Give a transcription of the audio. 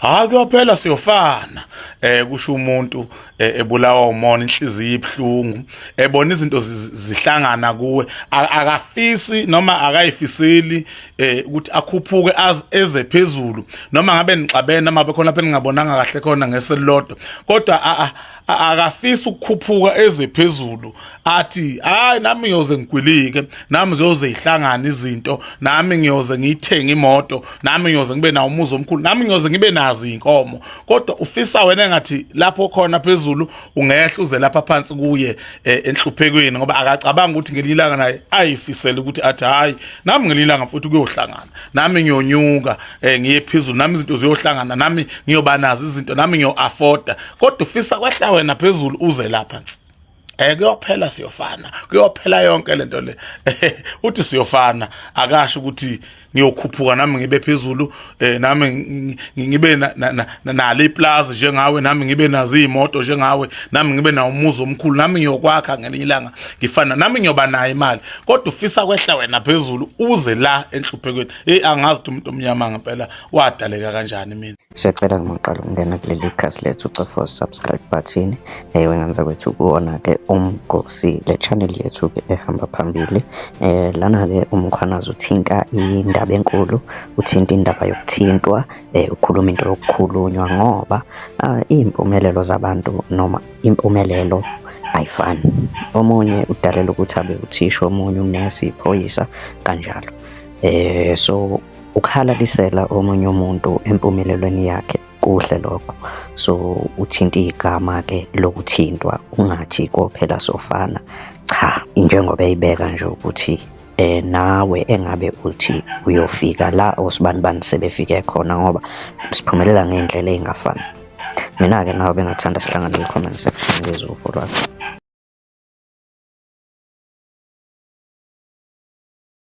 Kuyophela siyofana kusho umuntu ebulawa umona inhliziyo ibhlungu ebona izinto zihlangana kuwe akafisi noma akayifiseli ukuthi akhuphuke eze phezulu noma ngabe nixabene uma bekhona phela ngabonanga kahle khona ngeselodwa kodwa akafisa ukukhuphuka eze phezulu athi hayi nami ngiyoze ngigwilike nami ngiyoze ihlangana izinto nami ngiyoze ngiyithenga imoto nami ngiyoze ngibe nawo umuzi omkhulu nami ngiyoze ngibe nazo inkomo kodwa ufisa wena engathi lapho khona phezulu ungehla uze lapha phansi kuye enhluphekweni ngoba akacabanga ukuthi ngelilanga naye ayifisela ukuthi athi hayi nami ngelilanga futhi kuyohlangana nami ngiyonyuka ngiye phezulu nami izinto ziyohlangana nami ngiyoba nazo izinto nami ngiyo-afforda kodwa ufisa kwehla wena phezulu uze lapha kuyophela siyofana kuyophela yonke lento le uthi siyofana akasho ukuthi ngiyokhuphuka nami ngibe phezulu nami ngibe nalo iplaza njengawe nami ngibe nazo imoto njengawe nami ngibe nawo umuzi omkhulu nami ngiyokwakha ngelinye ilanga ngifana nami ngiyoba nayo imali kodwa ufisa kwehla wena phezulu uze la enhluphekweni angazi ukuthi umuntu omnyama ngempela wadaleka kanjani mina. Siyacela ngaqala ukungena kuleli khasi lethu ucofa subscribe button wenza kwethu kuona ke umgosi le channel yethu ke ehamba phambili lana ke umkhwanazi uthinta indaba enkulu uthinta indaba yokuthintwa ukhuluma into yokukhulunywa ngoba impumelelo zabantu noma impumelelo ayifani omunye udalela ukuthi abe uthisha omunye unesi iphoyisa kanjalo so ukuhalalisela omunye umuntu empumelelweni yakhe kuhle lokho so uthinta igama ke lokuthintwa ungathi kophela sofana cha injengoba eyibeka nje ukuthi nawe engabe uthi uyofika la osibani sebefike khona ngoba siphumelela ngendlela ezingafani mina ke nawe bengathanda sihlangane comment section ngezuvo lwakho.